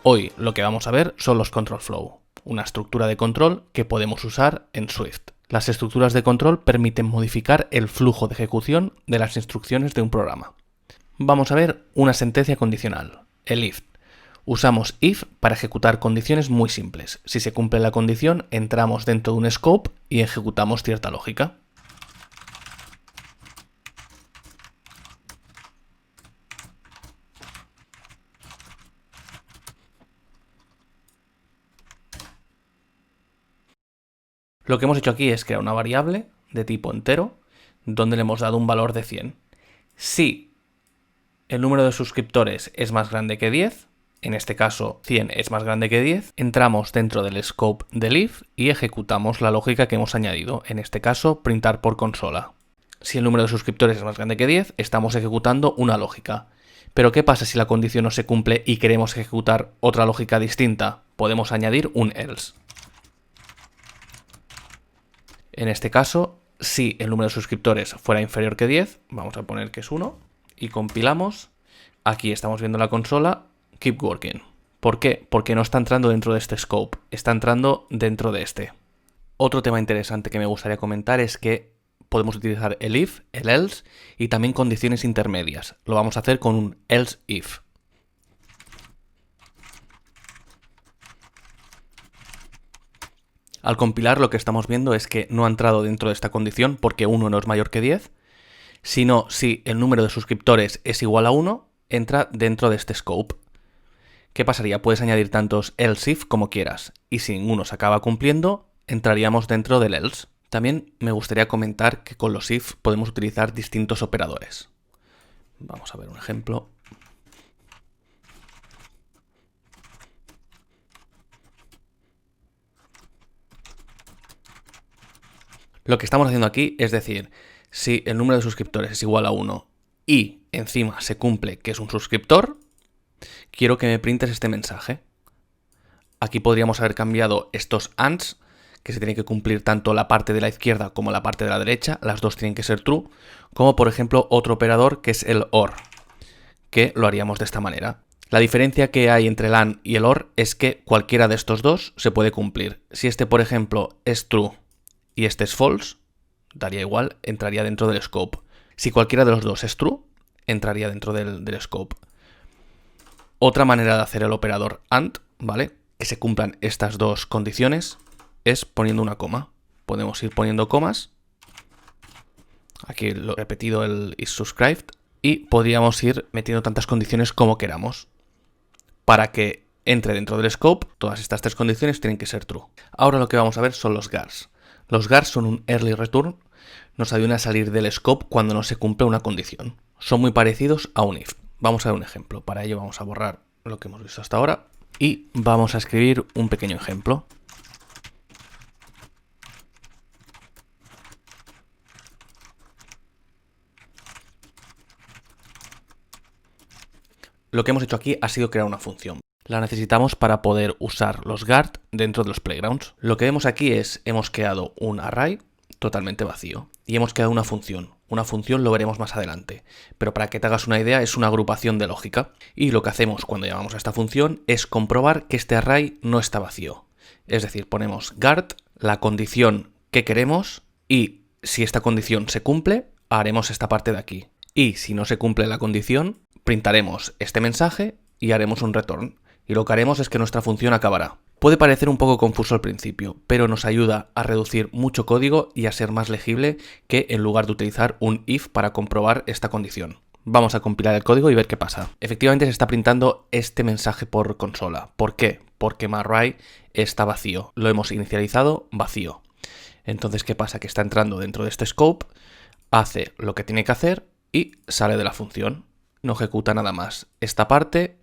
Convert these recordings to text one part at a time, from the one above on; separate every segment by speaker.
Speaker 1: Hoy lo que vamos a ver son los control flow, una estructura de control que podemos usar en Swift. Las estructuras de control permiten modificar el flujo de ejecución de las instrucciones de un programa. Vamos a ver una sentencia condicional, el if. Usamos if para ejecutar condiciones muy simples. Si se cumple la condición, entramos dentro de un scope y ejecutamos cierta lógica. Lo que hemos hecho aquí es crear una variable de tipo entero, donde le hemos dado un valor de 100. Si el número de suscriptores es más grande que 10, en este caso 100 es más grande que 10, entramos dentro del scope del if y ejecutamos la lógica que hemos añadido, en este caso printar por consola. Si el número de suscriptores es más grande que 10, estamos ejecutando una lógica. Pero ¿qué pasa si la condición no se cumple y queremos ejecutar otra lógica distinta? Podemos añadir un else. En este caso, si el número de suscriptores fuera inferior que 10, vamos a poner que es 1, y compilamos. Aquí estamos viendo la consola, keep working. ¿Por qué? Porque no está entrando dentro de este scope, está entrando dentro de este. Otro tema interesante que me gustaría comentar es que podemos utilizar el if, el else y también condiciones intermedias. Lo vamos a hacer con un else if. Al compilar lo que estamos viendo es que no ha entrado dentro de esta condición porque 1 no es mayor que 10, sino si el número de suscriptores es igual a 1, entra dentro de este scope. ¿Qué pasaría? Puedes añadir tantos else if como quieras, y si ninguno se acaba cumpliendo, entraríamos dentro del else. También me gustaría comentar que con los if podemos utilizar distintos operadores. Vamos a ver un ejemplo. Lo que estamos haciendo aquí es decir, si el número de suscriptores es igual a 1 y encima se cumple que es un suscriptor, quiero que me printes este mensaje. Aquí podríamos haber cambiado estos ands, que se tiene que cumplir tanto la parte de la izquierda como la parte de la derecha, las dos tienen que ser true, como por ejemplo otro operador que es el OR, que lo haríamos de esta manera. La diferencia que hay entre el AND y el OR es que cualquiera de estos dos se puede cumplir. Si este, por ejemplo, es true y este es false, daría igual, entraría dentro del scope. Si cualquiera de los dos es true, entraría dentro del scope. Otra manera de hacer el operador AND, ¿vale? Que se cumplan estas dos condiciones es poniendo una coma. Podemos ir poniendo comas. Aquí lo he repetido el isSubscribed. Y podríamos ir metiendo tantas condiciones como queramos. Para que entre dentro del scope, todas estas tres condiciones tienen que ser true. Ahora lo que vamos a ver son los gars. Los gars son un early return. Nos ayudan a salir del scope cuando no se cumple una condición. Son muy parecidos a un if. Vamos a ver un ejemplo. Para ello vamos a borrar lo que hemos visto hasta ahora. Y vamos a escribir un pequeño ejemplo. Lo que hemos hecho aquí ha sido crear una función. La necesitamos para poder usar los guard dentro de los playgrounds. Lo que vemos aquí es, hemos creado un array totalmente vacío y hemos creado una función. Una función lo veremos más adelante, pero para que te hagas una idea es una agrupación de lógica. Y lo que hacemos cuando llamamos a esta función es comprobar que este array no está vacío. Es decir, ponemos guard, la condición que queremos y si esta condición se cumple, haremos esta parte de aquí. Y si no se cumple la condición, printaremos este mensaje y haremos un return. Y lo que haremos es que nuestra función acabará. Puede parecer un poco confuso al principio, pero nos ayuda a reducir mucho código y a ser más legible que en lugar de utilizar un if para comprobar esta condición. Vamos a compilar el código y ver qué pasa. Efectivamente se está printando este mensaje por consola. ¿Por qué? Porque myArray está vacío. Lo hemos inicializado vacío. Entonces, ¿qué pasa? Que está entrando dentro de este scope, hace lo que tiene que hacer y sale de la función. No ejecuta nada más. Esta parte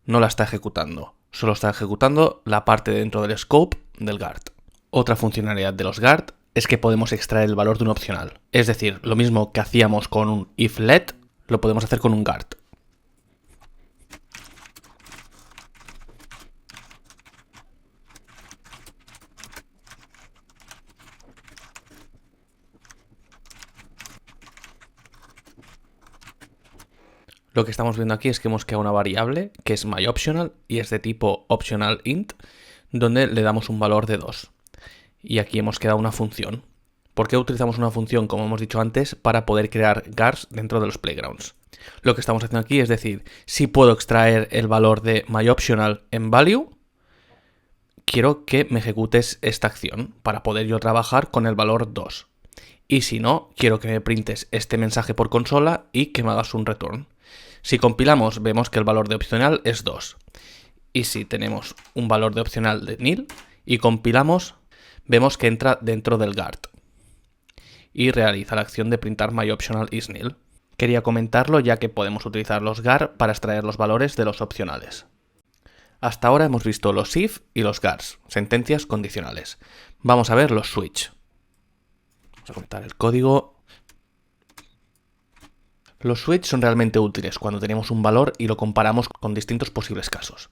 Speaker 1: no la está ejecutando. Solo está ejecutando la parte dentro del scope del guard. Otra funcionalidad de los guard es que podemos extraer el valor de un opcional. Es decir, lo mismo que hacíamos con un if let, lo podemos hacer con un guard. Lo que estamos viendo aquí es que hemos creado una variable que es myOptional y es de tipo optional int, donde le damos un valor de 2. Y aquí hemos creado una función. ¿Por qué utilizamos una función, como hemos dicho antes, para poder crear guards dentro de los playgrounds? Lo que estamos haciendo aquí es decir, si puedo extraer el valor de myOptional en value, quiero que me ejecutes esta acción para poder yo trabajar con el valor 2. Y si no, quiero que me printes este mensaje por consola y que me hagas un return. Si compilamos, vemos que el valor de opcional es 2. Y si tenemos un valor de opcional de nil y compilamos, vemos que entra dentro del guard y realiza la acción de printar myOptional is nil. Quería comentarlo ya que podemos utilizar los guard para extraer los valores de los opcionales. Hasta ahora hemos visto los if y los guards, sentencias condicionales. Vamos a ver los switch. Vamos a comentar el código. Los switch son realmente útiles cuando tenemos un valor y lo comparamos con distintos posibles casos.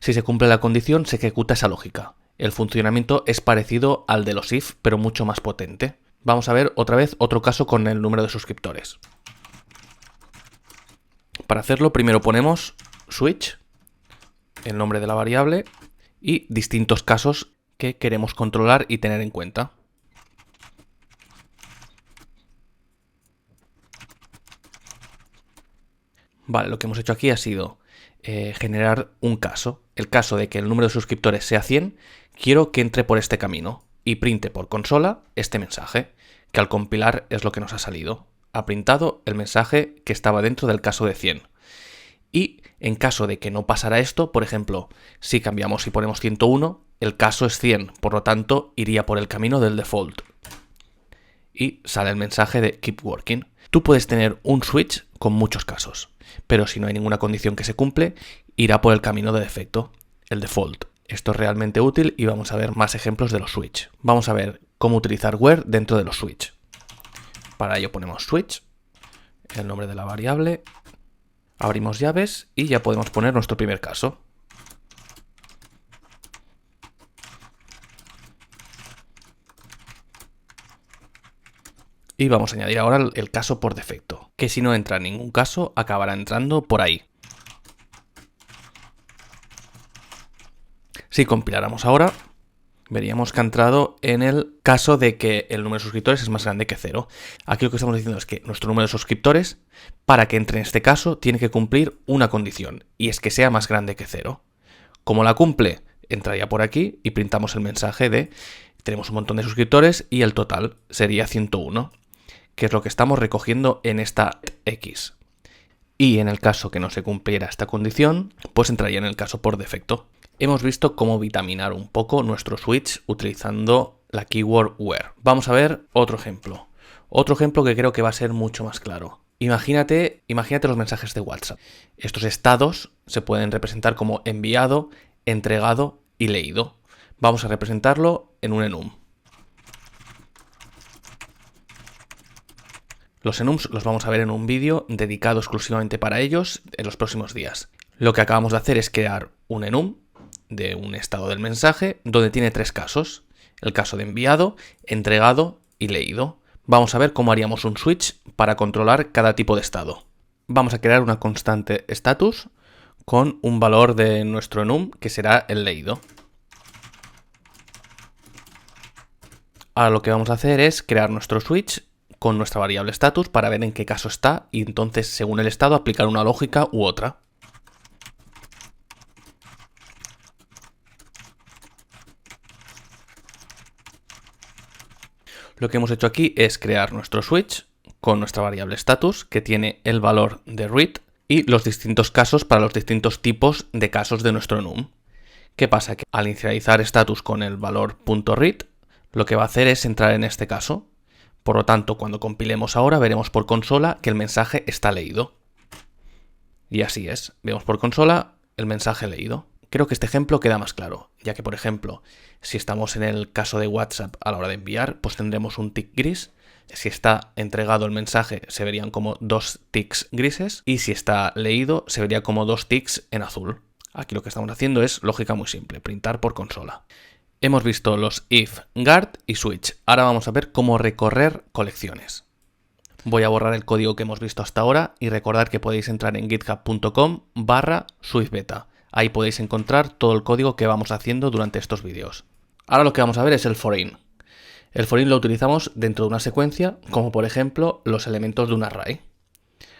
Speaker 1: Si se cumple la condición, se ejecuta esa lógica. El funcionamiento es parecido al de los if, pero mucho más potente. Vamos a ver otra vez otro caso con el número de suscriptores. Para hacerlo, primero ponemos switch, el nombre de la variable y distintos casos que queremos controlar y tener en cuenta. Vale, lo que hemos hecho aquí ha sido generar un caso. El caso de que el número de suscriptores sea 100, quiero que entre por este camino y printe por consola este mensaje, que al compilar es lo que nos ha salido. Ha printado el mensaje que estaba dentro del caso de 100. Y en caso de que no pasara esto, por ejemplo, si cambiamos y ponemos 101, el caso es 100, por lo tanto iría por el camino del default. Y sale el mensaje de keep working. Tú puedes tener un switch con muchos casos, pero si no hay ninguna condición que se cumple, irá por el camino de defecto, el default. Esto es realmente útil y vamos a ver más ejemplos de los switch. Vamos a ver cómo utilizar where dentro de los switch. Para ello ponemos switch, el nombre de la variable, abrimos llaves y ya podemos poner nuestro primer caso. Y vamos a añadir ahora el caso por defecto, que si no entra en ningún caso, acabará entrando por ahí. Si compiláramos ahora, veríamos que ha entrado en el caso de que el número de suscriptores es más grande que 0. Aquí lo que estamos diciendo es que nuestro número de suscriptores, para que entre en este caso, tiene que cumplir una condición, y es que sea más grande que 0. Como la cumple, entraría por aquí y printamos el mensaje de tenemos un montón de suscriptores y el total sería 101, que es lo que estamos recogiendo en esta X. Y en el caso que no se cumpliera esta condición, pues entraría en el caso por defecto. Hemos visto cómo vitaminar un poco nuestro switch utilizando la keyword where. Vamos a ver otro ejemplo. Otro ejemplo que creo que va a ser mucho más claro. Imagínate los mensajes de WhatsApp. Estos estados se pueden representar como enviado, entregado y leído. Vamos a representarlo en un enum. Los enums los vamos a ver en un vídeo dedicado exclusivamente para ellos en los próximos días. Lo que acabamos de hacer es crear un enum de un estado del mensaje donde tiene 3 casos. El caso de enviado, entregado y leído. Vamos a ver cómo haríamos un switch para controlar cada tipo de estado. Vamos a crear una constante status con un valor de nuestro enum que será el leído. Ahora lo que vamos a hacer es crear nuestro switch con nuestra variable status para ver en qué caso está y entonces según el estado aplicar una lógica u otra. Lo que hemos hecho aquí es crear nuestro switch con nuestra variable status que tiene el valor de read y los distintos casos para los distintos tipos de casos de nuestro enum. ¿Qué pasa? Que al inicializar status con el valor .read, lo que va a hacer es entrar en este caso. Por lo tanto, cuando compilemos ahora, veremos por consola que el mensaje está leído. Y así es, vemos por consola el mensaje leído. Creo que este ejemplo queda más claro, ya que, por ejemplo, si estamos en el caso de WhatsApp a la hora de enviar, pues tendremos un tick gris. Si está entregado el mensaje, se verían como 2 ticks grises. Y si está leído, se vería como 2 ticks en azul. Aquí lo que estamos haciendo es lógica muy simple, printar por consola. Hemos visto los if, guard y switch. Ahora vamos a ver cómo recorrer colecciones. Voy a borrar el código que hemos visto hasta ahora y recordad que podéis entrar en github.com/SwiftBeta. Ahí podéis encontrar todo el código que vamos haciendo durante estos vídeos. Ahora lo que vamos a ver es el for-in. El for-in lo utilizamos dentro de una secuencia, como por ejemplo los elementos de un array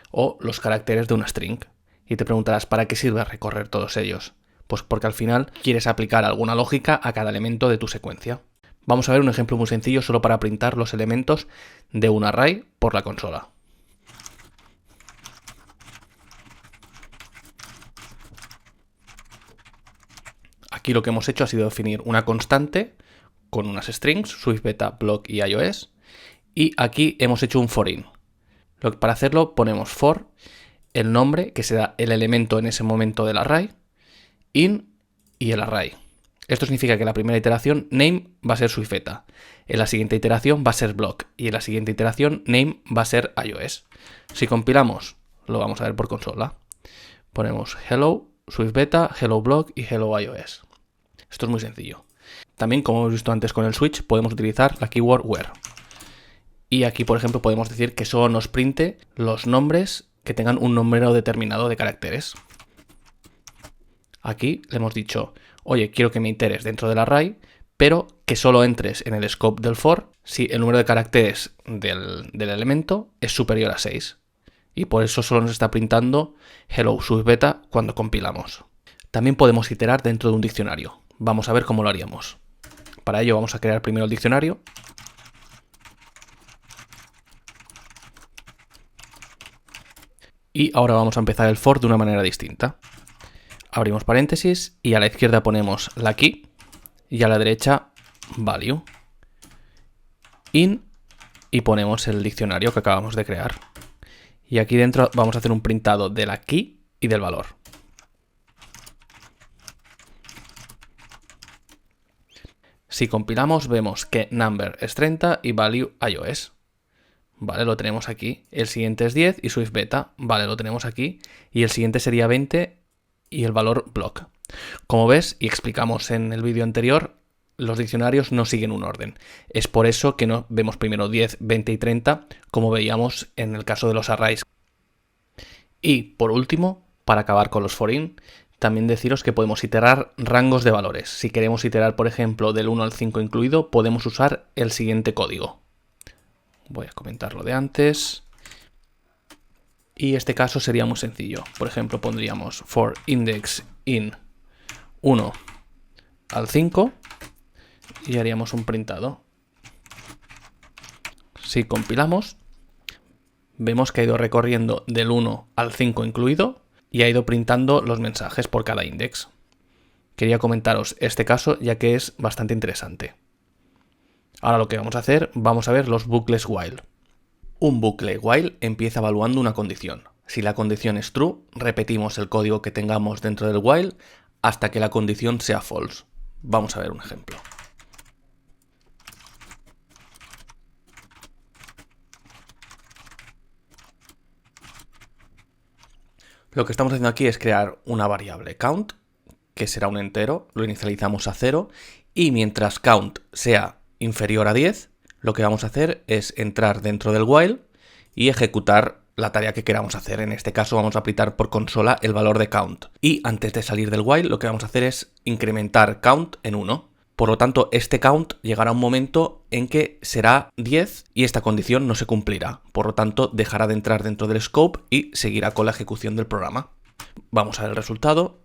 Speaker 1: o los caracteres de una string. Y te preguntarás, ¿para qué sirve recorrer todos ellos? Pues porque al final quieres aplicar alguna lógica a cada elemento de tu secuencia. Vamos a ver un ejemplo muy sencillo solo para printar los elementos de un array por la consola. Aquí lo que hemos hecho ha sido definir una constante con unas strings, SwiftBeta, block y iOS, y aquí hemos hecho un for-in. Para hacerlo ponemos for, el nombre, que será el elemento en ese momento del array, in y el array. Esto significa que la primera iteración, name, va a ser SwiftBeta, en la siguiente iteración va a ser block y en la siguiente iteración, name, va a ser iOS. Si compilamos, lo vamos a ver por consola. Ponemos hello SwiftBeta, hello block y hello iOS. Esto es muy sencillo. También, como hemos visto antes con el switch, podemos utilizar la keyword where. Y aquí, por ejemplo, podemos decir que solo nos printe los nombres que tengan un número determinado de caracteres. Aquí le hemos dicho, oye, quiero que me iteres dentro del array, pero que solo entres en el scope del for si el número de caracteres del elemento es superior a 6. Y por eso solo nos está printando hello SwiftBeta cuando compilamos. También podemos iterar dentro de un diccionario. Vamos a ver cómo lo haríamos. Para ello vamos a crear primero el diccionario. Y ahora vamos a empezar el for de una manera distinta. Abrimos paréntesis y a la izquierda ponemos la key y a la derecha value. In y ponemos el diccionario que acabamos de crear. Y aquí dentro vamos a hacer un printado de la key y del valor. Si compilamos vemos que number es 30 y value iOS. Vale, lo tenemos aquí. El siguiente es 10 y SwiftBeta. Vale, lo tenemos aquí. Y el siguiente sería 20 y el valor block. Como ves y explicamos en el vídeo anterior, los diccionarios no siguen un orden. Es por eso que no vemos primero 10, 20 y 30, como veíamos en el caso de los arrays. Y por último, para acabar con los for-in, también deciros que podemos iterar rangos de valores. Si queremos iterar, por ejemplo, del 1 al 5 incluido, podemos usar el siguiente código. Voy a comentar lo de antes. Y este caso sería muy sencillo. Por ejemplo, pondríamos for index in 1 al 5 y haríamos un printado. Si compilamos, vemos que ha ido recorriendo del 1 al 5 incluido y ha ido printando los mensajes por cada index. Quería comentaros este caso ya que es bastante interesante. Ahora lo que vamos a hacer, vamos a ver los bucles while. Un bucle while empieza evaluando una condición. Si la condición es true, repetimos el código que tengamos dentro del while hasta que la condición sea false. Vamos a ver un ejemplo. Lo que estamos haciendo aquí es crear una variable count, que será un entero, lo inicializamos a 0, y mientras count sea inferior a 10, lo que vamos a hacer es entrar dentro del while y ejecutar la tarea que queramos hacer. En este caso vamos a aplicar por consola el valor de count. Y antes de salir del while, lo que vamos a hacer es incrementar count en 1. Por lo tanto, este count llegará a un momento en que será 10 y esta condición no se cumplirá. Por lo tanto, dejará de entrar dentro del scope y seguirá con la ejecución del programa. Vamos a ver el resultado.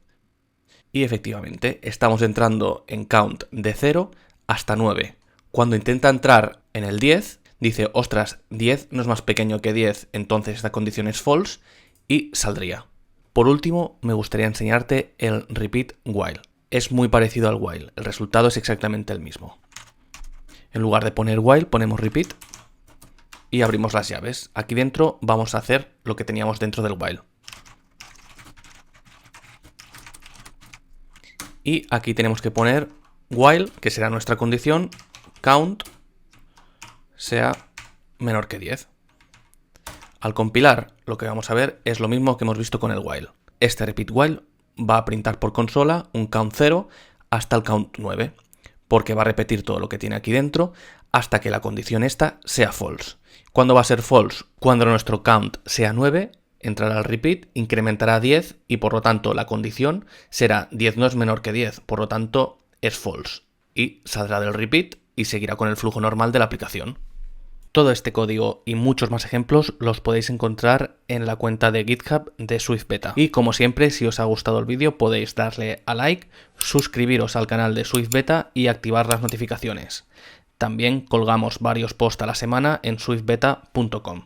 Speaker 1: Y efectivamente, estamos entrando en count de 0 hasta 9. Cuando intenta entrar en el 10, dice, ostras, 10 no es más pequeño que 10, entonces esta condición es false y saldría. Por último, me gustaría enseñarte el repeat while. Es muy parecido al while, el resultado es exactamente el mismo. En lugar de poner while, ponemos repeat y abrimos las llaves. Aquí dentro vamos a hacer lo que teníamos dentro del while. Y aquí tenemos que poner while, que será nuestra condición, count sea menor que 10. Al compilar, lo que vamos a ver es lo mismo que hemos visto con el while. Este repeat while va a printar por consola un count 0 hasta el count 9, porque va a repetir todo lo que tiene aquí dentro hasta que la condición esta sea false. ¿Cuándo va a ser false? Cuando nuestro count sea 9, entrará al repeat, incrementará a 10 y por lo tanto la condición será 10 no es menor que 10, por lo tanto es false. Y saldrá del repeat y seguirá con el flujo normal de la aplicación. Todo este código y muchos más ejemplos los podéis encontrar en la cuenta de GitHub de SwiftBeta. Y como siempre, si os ha gustado el vídeo podéis darle a like, suscribiros al canal de SwiftBeta y activar las notificaciones. También colgamos varios posts a la semana en swiftbeta.com.